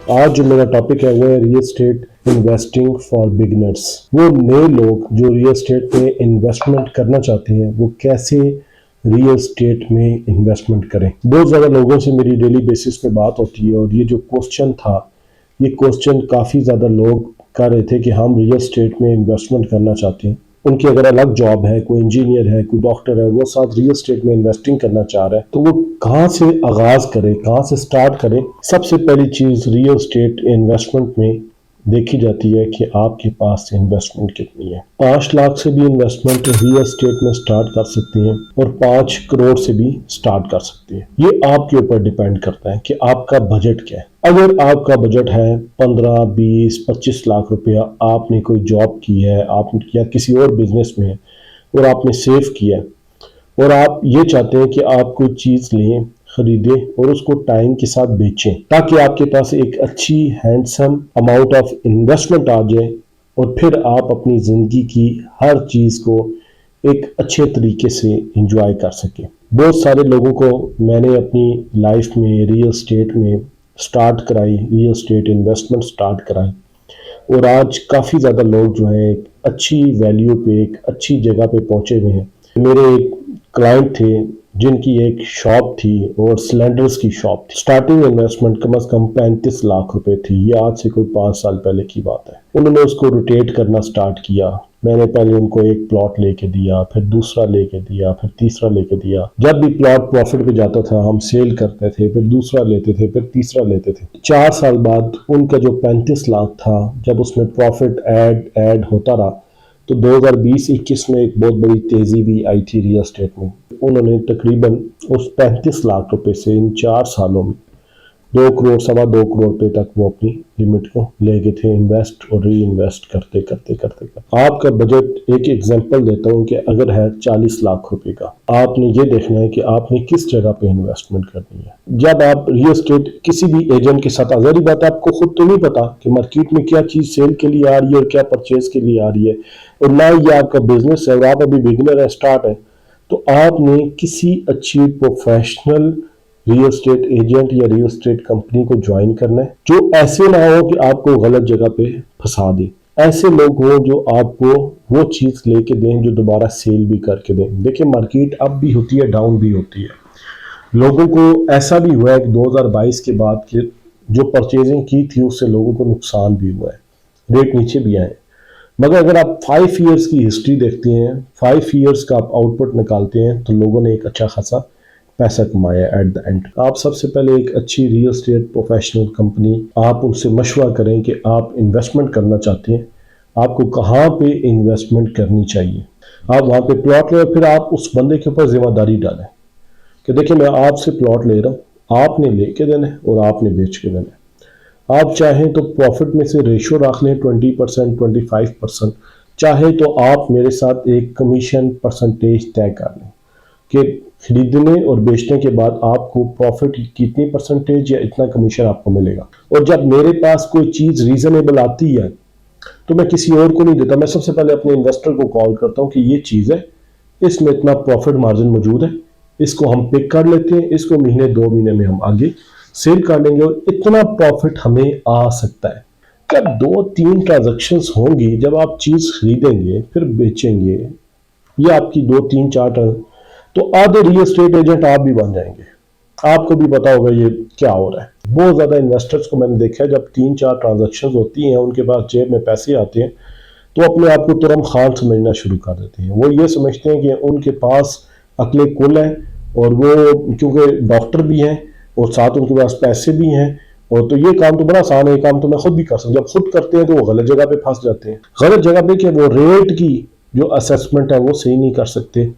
आज जो मेरा टॉपिक है वो है real estate investing for beginners. वो नए लोग जो रियल एस्टेट में इन्वेस्टमेंट करना चाहते हैं वो कैसे रियल एस्टेट में इन्वेस्टमेंट करें। बहुत ज़्यादा लोगों से मेरी डेली बेसिस पे बात होती है और ये जो क्वेश्चन था, ये क्वेश्चन काफ़ी ज़्यादा लोग कर रहे थे कि हम रियल एस्टेट में इन्वेस्टमेंट करना चाहते हैं। उनकी अगर अलग जॉब है, कोई इंजीनियर है, कोई डॉक्टर है, वो साथ रियल एस्टेट में इन्वेस्टिंग करना चाह रहा है, तो वो कहाँ से आगाज करे, कहाँ से स्टार्ट करे। सबसे पहली चीज रियल एस्टेट इन्वेस्टमेंट में देखी जाती है कि आपके पास इन्वेस्टमेंट कितनी है। 5 लाख से भी इन्वेस्टमेंट रियल एस्टेट में स्टार्ट कर सकते हैं और 5 करोड़ से भी स्टार्ट कर सकते हैं। ये आपके ऊपर डिपेंड करता है कि आपका बजट क्या है। अगर आपका बजट है 15, 20, 25 लाख रुपया, आपने कोई जॉब की है, आप या किसी और बिजनेस में है और आपने सेव किया है और आप ये चाहते हैं कि आप कोई चीज़ लें, खरीदें और उसको टाइम के साथ बेचें ताकि आपके पास एक अच्छी हैंडसम अमाउंट ऑफ इन्वेस्टमेंट आ जाए और फिर आप अपनी ज़िंदगी की हर चीज़ को एक अच्छे तरीके से इंजॉय कर सकें। बहुत सारे लोगों को मैंने अपनी लाइफ में रियल एस्टेट में स्टार्ट कराई, रियल एस्टेट इन्वेस्टमेंट स्टार्ट कराई और आज काफ़ी ज़्यादा लोग जो हैं एक अच्छी वैल्यू पे, एक अच्छी जगह पे पहुँचे हुए हैं। मेरे एक क्लाइंट थे जिनकी एक शॉप थी और सिलेंडर्स की शॉप थी। स्टार्टिंग इन्वेस्टमेंट कम से कम 35 लाख रुपए थी। ये आज से कोई 5 साल पहले की बात है। उन्होंने उसको रोटेट करना स्टार्ट किया। मैंने पहले उनको एक प्लॉट लेके दिया, फिर दूसरा लेके दिया, फिर तीसरा लेके दिया। जब भी प्लॉट प्रॉफिट पे जाता था हम सेल करते थे, फिर दूसरा लेते थे, फिर तीसरा लेते थे। 4 साल बाद उनका जो 35 लाख था, जब उसमें प्रॉफिट ऐड होता रहा तो 2020-21 में एक बहुत बड़ी तेजी भी आई थी रियल एस्टेट में। उन्होंने तकरीबन उस 35 लाख रुपए से इन 4 सालों में 2 करोड़, 2.25 करोड़ रुपए तक वो अपनी लिमिट को ले गए थे, इन्वेस्ट और री इन्वेस्ट करते करते करते करते। आपका बजट, एक एग्जांपल देता हूँ कि अगर है 40 लाख रुपए का, आपने ये देखना है कि आपने किस जगह पे इन्वेस्टमेंट करनी है। जब आप रियल एस्टेट किसी भी एजेंट के साथ, आजारी बात है, आपको खुद तो नहीं पता कि मार्केट में क्या चीज सेल के लिए आ रही है और क्या परचेज के लिए आ रही है, और ना ये आपका बिजनेस है और आप अभी बिगिनर है, स्टार्ट है, तो आपने किसी अच्छी प्रोफेशनल रियल एस्टेट एजेंट या रियल एस्टेट कंपनी को ज्वाइन करना है जो ऐसे ना हो कि आपको गलत जगह पे फंसा दे। ऐसे लोग हो जो आपको वो चीज लेके दें जो दोबारा सेल भी करके दें। देखिए, मार्केट अप भी होती है, डाउन भी होती है। लोगों को ऐसा भी हुआ है कि 2022 के बाद के जो परचेजिंग की थी उससे लोगों को नुकसान भी हुआ है, रेट नीचे भी आए। मगर अगर आप 5 ईयर्स की हिस्ट्री देखते हैं, 5 ईयर्स का आप आउटपुट निकालते हैं, तो लोगों ने एक अच्छा खासा पैसा कमाया एट द एंड। आप सबसे पहले एक अच्छी रियल एस्टेट प्रोफेशनल कंपनी, आप उनसे मशवरा करें कि आप इन्वेस्टमेंट करना चाहते हैं, आपको कहाँ पे इन्वेस्टमेंट करनी चाहिए। आप वहाँ पे प्लॉट लें, फिर आप उस बंदे के ऊपर जिम्मेदारी डालें कि देखिए मैं आपसे प्लॉट ले रहा हूँ, आपने लेके देना है और आपने बेच के देना है। आप चाहें तो प्रॉफिट में से रेशियो रख लें 20%, 25%। चाहे तो आप मेरे साथ एक कमीशन परसेंटेज तय कर लें कि खरीदने और बेचने के बाद आपको प्रॉफिट कितनी परसेंटेज या इतना कमीशन आपको मिलेगा। और जब मेरे पास कोई चीज़ रीजनेबल आती है तो मैं किसी और को नहीं देता, मैं सबसे पहले अपने इन्वेस्टर को कॉल करता हूँ कि ये चीज़ है, इसमें इतना प्रॉफिट मार्जिन मौजूद है, इसको हम पिक कर लेते हैं, इसको महीने 2 महीने में हम आगे सेल कर लेंगे और इतना प्रॉफिट हमें आ सकता है। क्या 2-3 ट्रांजैक्शंस होंगी जब आप चीज़ खरीदेंगे फिर बेचेंगे, ये आपकी 2-3-4 तो आधे रियल एस्टेट एजेंट आप भी बन जाएंगे। आपको भी पता होगा ये क्या हो रहा है। बहुत ज़्यादा इन्वेस्टर्स को मैंने देखा है, जब 3-4 ट्रांजैक्शंस होती हैं, उनके पास जेब में पैसे आते हैं, तो अपने आप को तुरंत खान समझना शुरू कर देते हैं। वो ये समझते हैं कि उनके पास अकले कुल है और वो क्योंकि डॉक्टर भी हैं और साथ उनके पास पैसे भी हैं, और तो ये काम तो बड़ा आसान है, ये काम तो मैं खुद भी कर सकता। जब खुद करते हैं तो वो गलत जगह पे फंस जाते हैं। गलत जगह पे कि वो रेट की जो असेसमेंट है वो सही नहीं कर सकते,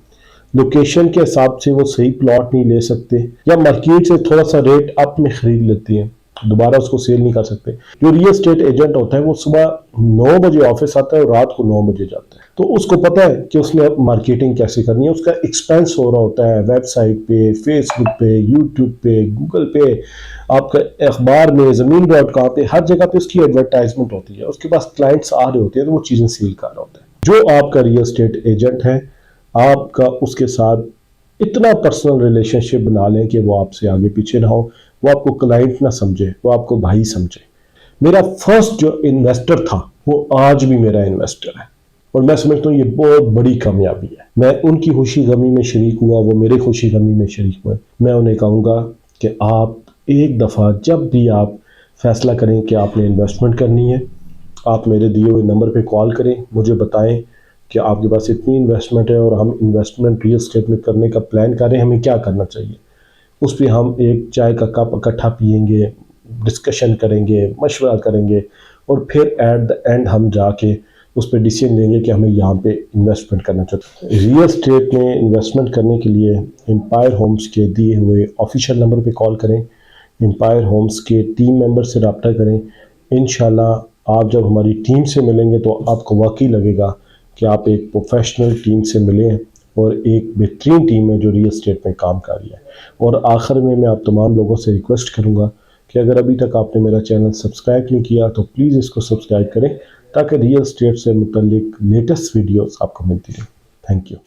लोकेशन के हिसाब से वो सही प्लॉट नहीं ले सकते, या मार्केट से थोड़ा सा रेट अप में खरीद लेते हैं, दोबारा उसको सेल नहीं कर सकते। जो रियल एस्टेट एजेंट होता है वो सुबह 9 बजे ऑफिस आता है और रात को 9 बजे जाता है, तो उसको पता है कि उसने मार्केटिंग कैसे करनी है। उसका एक्सपेंस हो रहा होता है वेबसाइट पे, फेसबुक पे, यूट्यूब पे, गूगल पे, आपका अखबार में, ज़मीन.com पे, हर जगह पे उसकी एडवर्टाइजमेंट होती है। उसके पास क्लाइंट्स आ रहे होते हैं तो वो चीज़ें सेल कर रहा होता है। जो आपका रियल एस्टेट एजेंट है, आपका उसके साथ इतना पर्सनल रिलेशनशिप बना लें कि वो आपसे आगे पीछे ना हो, वो आपको क्लाइंट ना समझे, वो आपको भाई समझे। मेरा फर्स्ट जो इन्वेस्टर था वो आज भी मेरा इन्वेस्टर है, और मैं समझता हूँ ये बहुत बड़ी कामयाबी है। मैं उनकी खुशी गमी में शरीक हुआ, वो मेरे खुशी गमी में शरीक हुए। मैं उन्हें कहूँगा कि आप एक दफ़ा जब भी आप फैसला करें कि आपने इन्वेस्टमेंट करनी है, आप मेरे दिए हुए नंबर पे कॉल करें, मुझे बताएं कि आपके पास इतनी इन्वेस्टमेंट है और हम इन्वेस्टमेंट रियल एस्टेट में करने का प्लान कर रहे हैं, हमें क्या करना चाहिए। उस पर हम एक चाय का कप इकट्ठा पियेंगे, डिस्कशन करेंगे, मशवरा करेंगे, और फिर एट द एंड हम जाके उस पर डिसीजन लेंगे कि हमें यहाँ पे इन्वेस्टमेंट करना चाहते हैं। रियल एस्टेट में इन्वेस्टमेंट करने के लिए एम्पायर होम्स के दिए हुए ऑफिशियल नंबर पे कॉल करें, एम्पायर होम्स के टीम मेंबर से रब्ता करें। इंशाल्लाह आप जब हमारी टीम से मिलेंगे तो आपको वाकई लगेगा कि आप एक प्रोफेशनल टीम से मिले हैं और एक बेहतरीन टीम है जो रियल एस्टेट में काम कर रही है। और आखिर में मैं आप तमाम लोगों से रिक्वेस्ट करूँगा कि अगर अभी तक आपने मेरा चैनल सब्सक्राइब नहीं किया तो प्लीज़ इसको सब्सक्राइब करें, ताकि रियल एस्टेट से मुतल्लिक लेटेस्ट वीडियोस आपको मिलती रहे। Thank you.